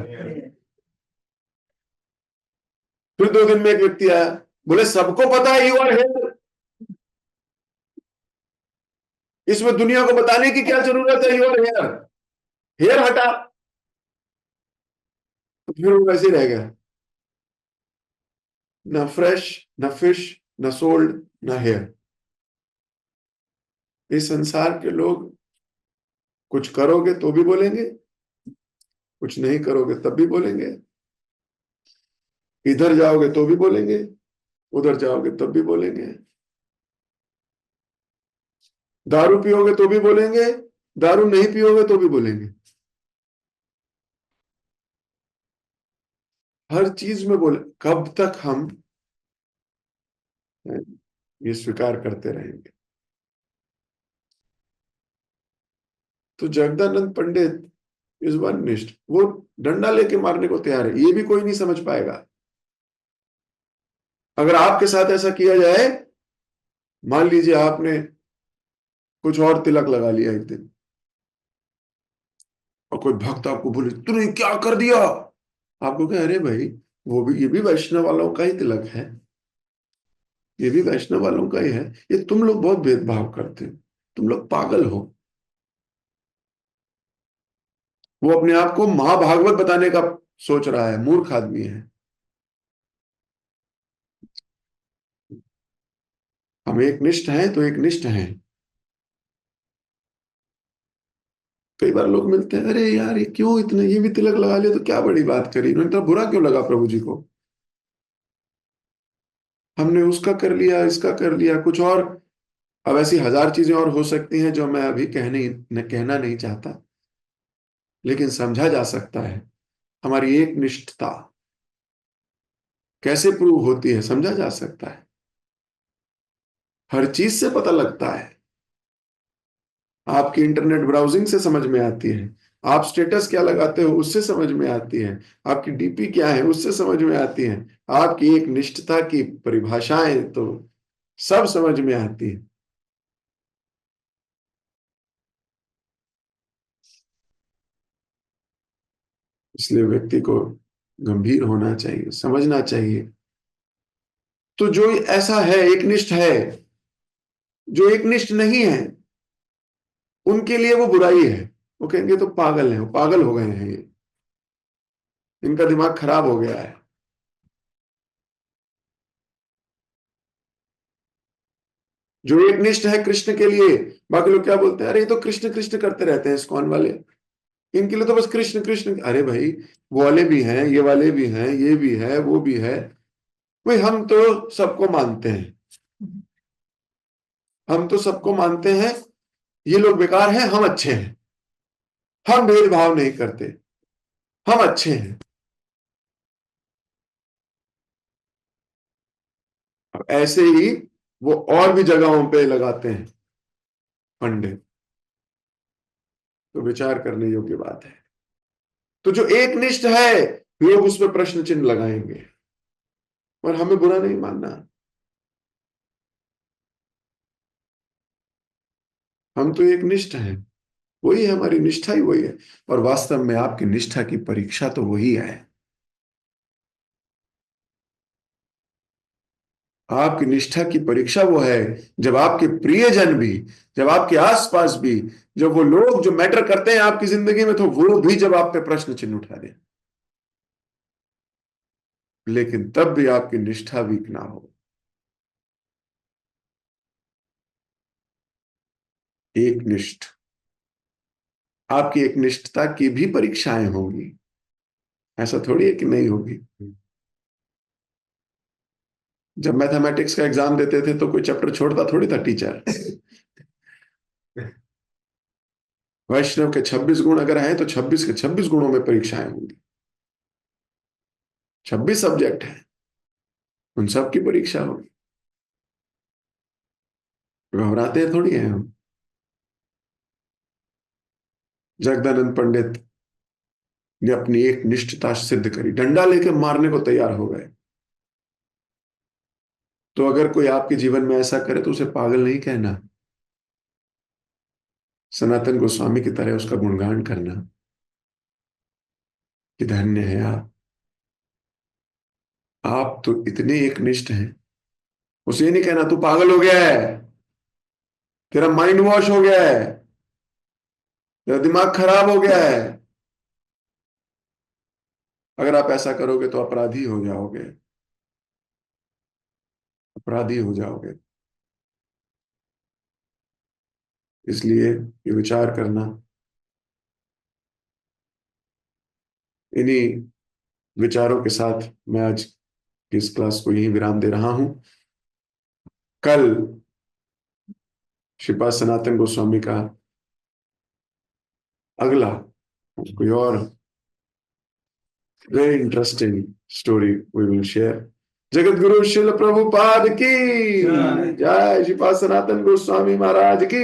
फिर 2 दिन में एक व्यक्ति आया, बोले सबको पता है यू आर हेयर, इसमें दुनिया को बताने की क्या जरूरत है, यू आर हेयर, हेयर हटा। तो फिर वो वैसे ही रह गया, ना फ्रेश, ना फिश, ना सोल्ड, ना हेयर। इस संसार के लोग कुछ करोगे तो भी बोलेंगे, कुछ नहीं करोगे तब भी बोलेंगे, इधर जाओगे तो भी बोलेंगे, उधर जाओगे तब भी बोलेंगे, दारू पियोगे तो भी बोलेंगे, दारू नहीं पियोगे तो भी बोलेंगे। हर चीज में बोले। कब तक हम ये स्वीकार करते रहेंगे? तो जगदानंद पंडित इज वन निष्ठ, वो डंडा लेके मारने को तैयार है, ये भी कोई नहीं समझ पाएगा। अगर आपके साथ ऐसा किया जाए, मान लीजिए आपने कुछ और तिलक लगा लिया एक दिन, और कोई भक्त आपको बोले तूने क्या कर दिया, आपको क्या, अरे भाई वो भी, ये भी वैष्णव वालों का ही तिलक है, ये भी वैष्णव वालों का ही है, ये तुम लोग बहुत भेदभाव करते हो, तुम लोग पागल हो। वो अपने आप को महाभागवत बताने का सोच रहा है, मूर्ख आदमी है। हम एक निष्ठ हैं तो एक निष्ठ हैं। कई बार लोग मिलते हैं, अरे यार ये क्यों इतना, ये भी तिलक लगा लिया तो क्या बड़ी बात करी, इन्होंने इतना बुरा क्यों लगा प्रभु जी को, हमने उसका कर लिया, इसका कर लिया, कुछ और। अब ऐसी 1000 चीजें और हो सकती हैं जो मैं अभी कहना नहीं चाहता, लेकिन समझा जा सकता है। हमारी एक निष्ठता कैसे प्रूव होती है, समझा जा सकता है, हर चीज से पता लगता है। आपकी इंटरनेट ब्राउजिंग से समझ में आती है, आप स्टेटस क्या लगाते हो उससे समझ में आती है, आपकी डीपी क्या है उससे समझ में आती है, आपकी एक निष्ठता की परिभाषाएं तो सब समझ में आती है। इसलिए व्यक्ति को गंभीर होना चाहिए, समझना चाहिए। तो जो ऐसा है, एकनिष्ठ है, जो एकनिष्ठ नहीं है, उनके लिए वो बुराई है। वो कहेंगे तो पागल है, वो पागल हो गए हैं, ये इनका दिमाग खराब हो गया है। जो एकनिष्ठ है कृष्ण के लिए, बाकी लोग क्या बोलते हैं, अरे ये तो कृष्ण कृष्ण करते रहते हैं इस्कॉन वाले, इनके लिए तो बस कृष्ण कृष्ण। अरे भाई, वो वाले भी हैं, ये वाले भी हैं, ये भी है, वो भी है। भाई हम तो सबको मानते हैं, हम तो सबको मानते हैं। ये लोग बेकार हैं, हम अच्छे हैं, हम भेदभाव नहीं करते, हम अच्छे हैं। अब ऐसे ही वो और भी जगहों पे लगाते हैं पंडित। तो विचार करने योग्य बात है। तो जो एकनिष्ठ है, लोग उस पर प्रश्न चिन्ह लगाएंगे, और हमें बुरा नहीं मानना। हम तो एकनिष्ठ हैं, वही है, हमारी निष्ठा ही वही है। और वास्तव में आपकी निष्ठा की परीक्षा तो वही है। आपकी निष्ठा की परीक्षा वो है जब आपके प्रियजन भी, जब आपके आसपास भी, जब वो लोग जो मैटर करते हैं आपकी जिंदगी में, तो वो भी जब आप पे प्रश्न चिन्ह उठा दें। लेकिन तब भी आपकी निष्ठा वीक ना हो। एकनिष्ठ, आपकी एकनिष्ठता की भी परीक्षाएं होंगी, ऐसा थोड़ी है कि नहीं होगी। जब मैथमेटिक्स का एग्जाम देते थे तो कोई चैप्टर छोड़ता थोड़ी था टीचर। वैष्णव के 26 गुण अगर आए तो 26 के 26 गुणों में परीक्षाएं होंगी। 26 सब्जेक्ट है, उन सब की परीक्षा होगी। घबराते थोड़ी हैं हम। जगदानंद पंडित ने अपनी एक निष्ठता सिद्ध करी, डंडा लेके मारने को तैयार हो गए। तो अगर कोई आपके जीवन में ऐसा करे तो उसे पागल नहीं कहना, सनातन गोस्वामी की तरह उसका गुणगान करना कि धन्य है आप तो इतने एकनिष्ठ हैं। उसे ये नहीं कहना तू पागल हो गया है, तेरा माइंड वॉश हो गया है, तेरा दिमाग खराब हो गया है। अगर आप ऐसा करोगे तो अपराधी हो जाओगे, अपराधी हो जाओगे। इसलिए ये विचार करना, इन्हीं विचारों के साथ मैं आज की इस क्लास को यहीं विराम दे रहा हूं। कल श्रीपाद सनातन गोस्वामी का अगला कोई और very interesting story we will share. जगत गुरु शिल प्रभुपाद की जय, श्रीपाद सनातन गोस्वामी महाराज की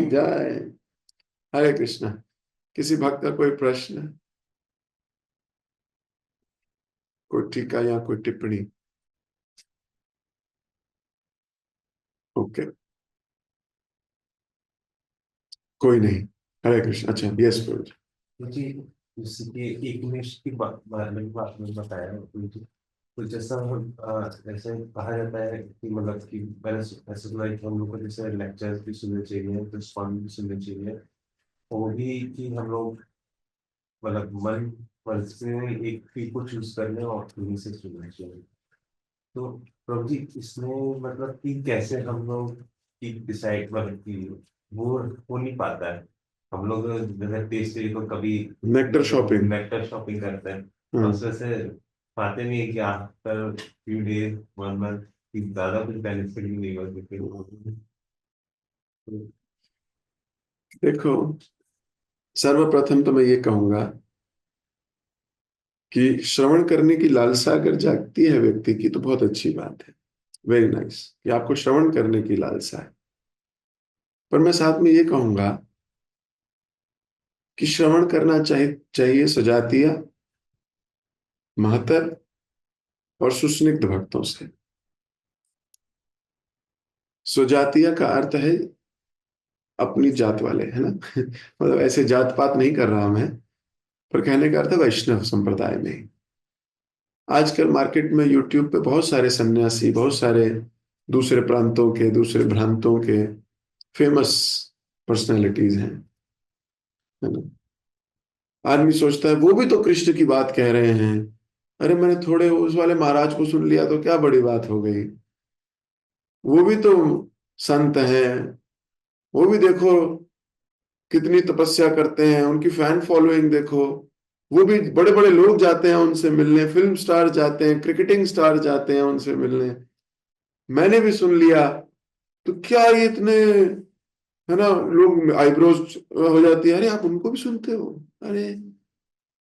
जय। हरे कृष्णा। किसी भक्त का कोई प्रश्न, कोई टीका या कोई टिप्पणी? ओके, कोई नहीं। हरे कृष्ण। अच्छा, यस प्रभु। जी। जैसे कि एक निष्ठ की बारे में आपने बताया तो जैसा ऐसे कहा जाता है कि मतलब कि मैंने ऐसे सुना है कि हम लोग को जैसे लेक्चर्स भी सुनने चाहिए, तो स्पॉन भी सुनने चाहिए। वो भी कि हम लोग मतलब मन से एक फील को चूज कर लें और उन्हीं से सुनना चाहिए। तो प्रभु जी, इसमें मतलब कि कैसे हम लोग की डिसाइड मतलब कि वो हो नहीं पाता है। हम लोग जैसे टेस्ट के लिए तो कभी नेक्टर शॉपिंग करते हैं, तो उसमें से पाते नहीं है कि आफ्टर फ्यू डेज 1 मंथ कि ज्यादा कुछ बेनिफिट भी नहीं हो सकते। देखो, सर्वप्रथम तो मैं ये कहूंगा कि श्रवण करने की लालसा अगर जागती है व्यक्ति की तो बहुत अच्छी बात है, वेरी नाइस कि आपको श्रवण करने की लालसा है। पर मैं साथ में ये कहूंगा कि श्रवण करना चाहिए सजातीय, महतर और सुस्निग्ध भक्तों से। स्वजातीय का अर्थ है अपनी जात वाले, है ना। मतलब ऐसे जात पात नहीं कर रहा मैं, पर कहने का अर्थ है वैष्णव संप्रदाय में ही। आजकल मार्केट में यूट्यूब पे बहुत सारे सन्यासी, बहुत सारे दूसरे प्रांतों के, दूसरे भ्रांतों के फेमस पर्सनैलिटीज हैं, है ना। आदमी सोचता है वो भी तो कृष्ण की बात कह रहे हैं, अरे मैंने थोड़े उस वाले महाराज को सुन लिया तो क्या बड़ी बात हो गई, वो भी तो संत हैं, वो भी देखो कितनी तपस्या करते हैं, उनकी फैन फॉलोइंग देखो, वो भी बड़े बड़े लोग जाते हैं उनसे मिलने, फिल्म स्टार जाते हैं, क्रिकेटिंग स्टार जाते हैं उनसे मिलने, मैंने भी सुन लिया, तो क्या ये इतने, है ना, लोग आईब्रोज हो जाती है, अरे आप उनको भी सुनते हो, अरे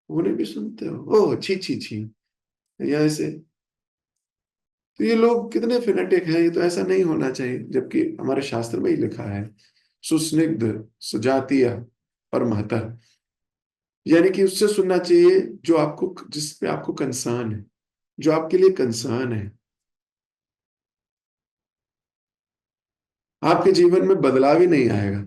उन्हें भी सुनते हो, ओह छी छी छी, या ऐसे। तो ये लोग कितने फिनेटिक हैं, ये तो ऐसा नहीं होना चाहिए, जबकि हमारे शास्त्र में ही लिखा है सुस्निग्ध सुजातीय और महतर, यानी कि उससे सुनना चाहिए जो आपको, जिसपे आपको कंसर्न है, जो आपके लिए कंसर्न है, आपके जीवन में बदलाव ही नहीं आएगा।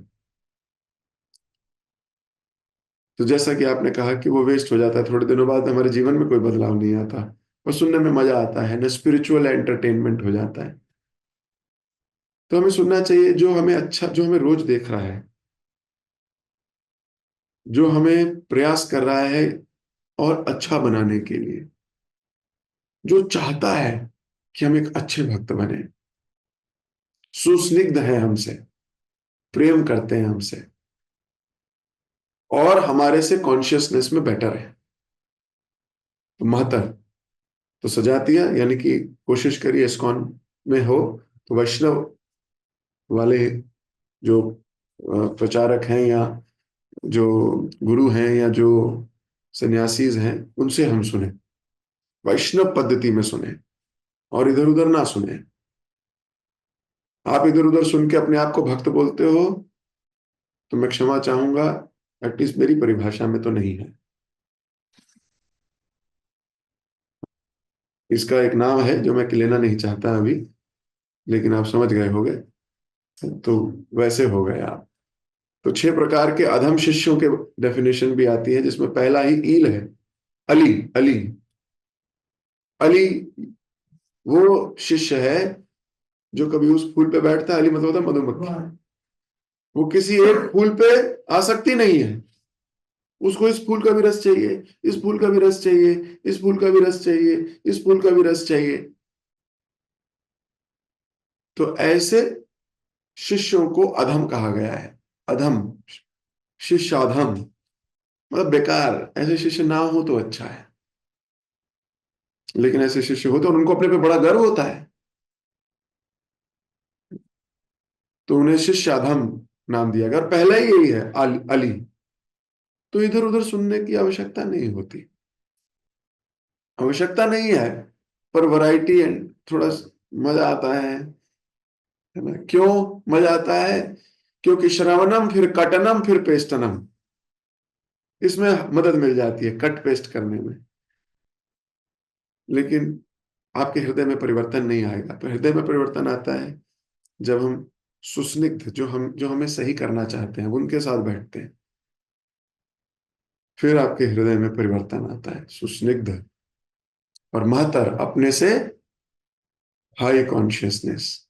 तो जैसा कि आपने कहा कि वो वेस्ट हो जाता है, थोड़े दिनों बाद हमारे जीवन में कोई बदलाव नहीं आता, और सुनने में मजा आता है ना, स्पिरिचुअल एंटरटेनमेंट हो जाता है। तो हमें सुनना चाहिए जो हमें अच्छा, जो हमें रोज देख रहा है, जो हमें प्रयास कर रहा है और अच्छा बनाने के लिए, जो चाहता है कि हम एक अच्छे भक्त बने, सुस्निग्ध है हमसे, प्रेम करते हैं हमसे, और हमारे से कॉन्शियसनेस में बेटर है, तो महतर, तो सजातीय, यानी कि कोशिश करिए इस्कॉन में हो तो वैष्णव वाले जो प्रचारक हैं, या जो गुरु हैं, या जो सन्यासीज हैं, उनसे हम सुने, वैष्णव पद्धति में सुने, और इधर उधर ना सुने। आप इधर उधर सुन के अपने आप को भक्त बोलते हो तो मैं क्षमा चाहूंगा, एटलीस्ट मेरी परिभाषा में तो नहीं है। इसका एक नाम है जो मैं लेना नहीं चाहता अभी, लेकिन आप समझ गए होंगे, तो वैसे हो गए आप। तो 6 प्रकार के अधम शिष्यों के डेफिनेशन भी आती है, जिसमें पहला ही ईल है, अली। अली, अली वो शिष्य है जो कभी उस फूल पे बैठता है, अली मतलब होता है मधुमक्खी, वो किसी एक फूल पे आसक्ति नहीं है, उसको इस फूल का भी रस चाहिए, इस फूल का भी रस चाहिए, इस फूल का भी रस चाहिए, इस फूल का भी रस चाहिए। तो ऐसे शिष्यों को अधम कहा गया है, अधम, शिष्य अधम मतलब बेकार, ऐसे शिष्य ना हो तो अच्छा है, लेकिन ऐसे शिष्य होते और उनको अपने पे बड़ा गर्व होता है, तो उन्हें शिष्य अधम नाम दिया गया, और पहला ही यही है, अली। तो इधर उधर सुनने की आवश्यकता नहीं होती, आवश्यकता नहीं है, पर वैरायटी एंड थोड़ा मजा आता है ना। क्यों मजा आता है? क्योंकि श्रवणम फिर कटनम फिर पेस्टनम, इसमें मदद मिल जाती है कट पेस्ट करने में, लेकिन आपके हृदय में परिवर्तन नहीं आएगा। तो हृदय में परिवर्तन आता है जब हम सुस्निग्ध, जो हमें सही करना चाहते हैं उनके साथ बैठते हैं, फिर आपके हृदय में परिवर्तन आता है, सुस्निग्ध और महतर, अपने से हाई कॉन्शियसनेस,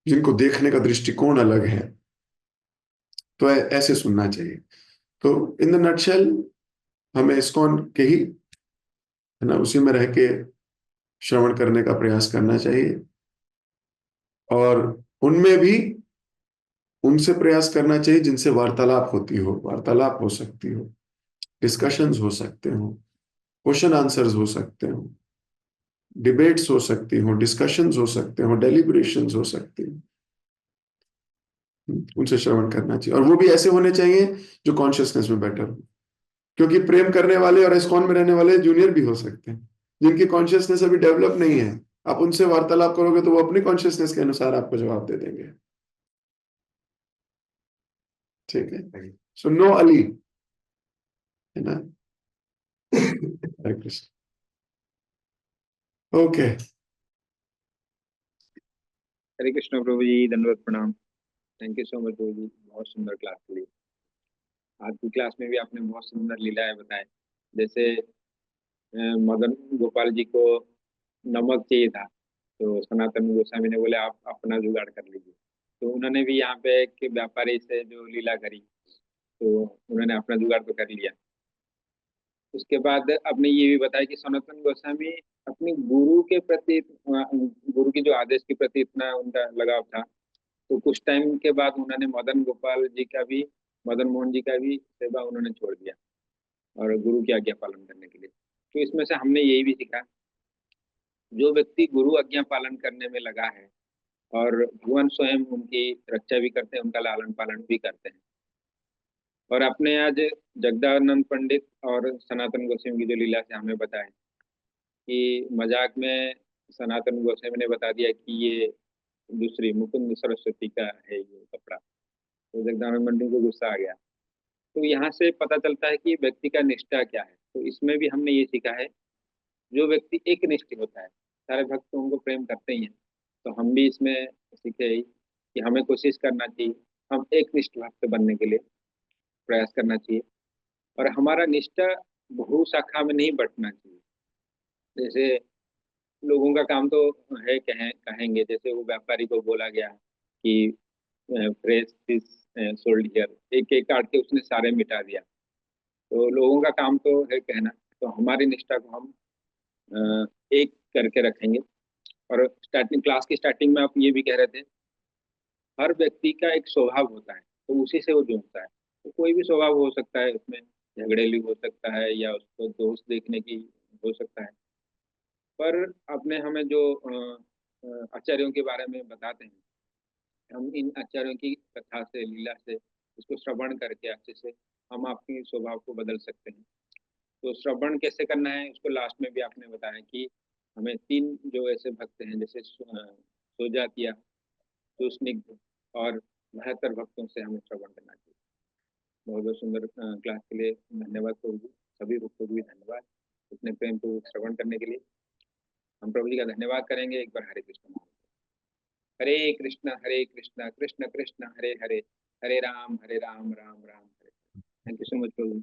जिनको देखने का दृष्टिकोण अलग है। तो ऐसे सुनना चाहिए। तो इन द नटशेल हमें इस्कॉन के ही, है ना, उसी में रह के श्रवण करने का प्रयास करना चाहिए, और उनमें भी उनसे प्रयास करना चाहिए जिनसे वार्तालाप होती हो, वार्तालाप हो सकती हो, डिस्कशंस हो सकते हो, क्वेश्चन आंसर्स हो सकते हो, डिबेट्स हो सकती हो, डिस्कशंस हो सकते हो, डेलिब्रेशंस हो सकती हो, उनसे श्रवण करना चाहिए। और वो भी ऐसे होने चाहिए जो कॉन्शियसनेस में बेटर हो, क्योंकि प्रेम करने वाले और इस्कॉन में रहने वाले जूनियर भी हो सकते हैं, जिनकी कॉन्शियसनेस अभी डेवलप नहीं है। आप उनसे वार्तालाप करोगे तो वो अपनी कॉन्शियसनेस के अनुसार आपको जवाब दे देंगे, ठीक है। सो नो अली, है ना। हरे कृष्ण। ओके। हरे कृष्ण प्रभु जी, दंडवत प्रणाम। थैंक यू सो मच प्रभु जी, बहुत सुंदर क्लास के लिए। आज की क्लास में भी आपने बहुत सुंदर लीलाएं बताए। जैसे मदन गोपाल जी को नमक चाहिए था, तो सनातन गोस्वामी ने बोले आप अपना जुगाड़ कर लीजिए। तो उन्होंने भी यहाँ पे एक व्यापारी से जो लीला करी, तो उन्होंने अपना जुगाड़ तो कर लिया। उसके बाद आपने ये भी बताया कि सनातन गोस्वामी अपनी गुरु के प्रति गुरु की जो आदेश के प्रति इतना उनका लगाव था, तो कुछ टाइम के बाद उन्होंने मदन गोपाल जी का भी, मदन मोहन जी का भी सेवा उन्होंने छोड़ दिया और गुरु की आज्ञा पालन करने के लिए। तो इसमें से हमने यही भी सीखा, जो व्यक्ति गुरु आज्ञा पालन करने में लगा है और भगवान स्वयं उनकी रक्षा भी करते हैं, उनका लालन पालन भी करते हैं। और आपने आज जगदानंद पंडित और सनातन गोस्वामी की जो लीला से हमें बताया कि मजाक में सनातन गोस्वामी ने बता दिया कि ये दूसरी मुकुंद सरस्वती का है ये कपड़ा, तो जगदानंद पंडित को गुस्सा आ गया। तो यहाँ से पता चलता है कि व्यक्ति का निष्ठा क्या है। तो इसमें भी हमने ये सीखा है, जो व्यक्ति एक निष्ठ होता है, सारे भक्त तो उनको प्रेम करते ही हैं, तो हम भी इसमें सीखे ही कि हमें कोशिश करना चाहिए, हम एक निष्ठ भक्त बनने के लिए प्रयास करना चाहिए। और हमारा निष्ठा बहु शाखा में नहीं बंटना चाहिए। जैसे लोगों का काम तो है, कहेंगे जैसे वो व्यापारी को बोला गया कि फ्रेश फिश सोल्ड हियर, एक एक काट के उसने सारे मिटा दिया। तो लोगों का काम तो है कहना, तो हमारी निष्ठा को हम एक करके रखेंगे। और स्टार्टिंग क्लास की स्टार्टिंग में आप ये भी कह रहे थे, हर व्यक्ति का एक स्वभाव होता है, तो उसी से वो जुड़ता है। तो कोई भी स्वभाव हो सकता है, उसमें झगड़ेली हो सकता है या उसको दोष देखने की हो सकता है। पर आपने हमें जो आचार्यों के बारे में बताते हैं, हम इन आचार्यों की कथा से, लीला से, इसको श्रवण करके अच्छे से हम आपके स्वभाव को बदल सकते हैं। तो श्रवण कैसे करना है, उसको लास्ट में भी आपने बताया कि हमें 3 जो ऐसे भक्त हैं, जैसे सोजातिया, सुस्निग्ध और 72 भक्तों से हमें श्रवण करना चाहिए। बहुत बहुत सुंदर क्लास के लिए धन्यवाद प्रभु जी। सभी भक्तों को भी धन्यवाद इतने प्रेम पूर्वक श्रवण करने के लिए। हम प्रभु जी का धन्यवाद करेंगे। एक बार हरे कृष्ण बोलो। Hare Krishna Krishna Krishna Hare Hare, Hare Ram Ram Ram Hare. Thank you so much Prabhu.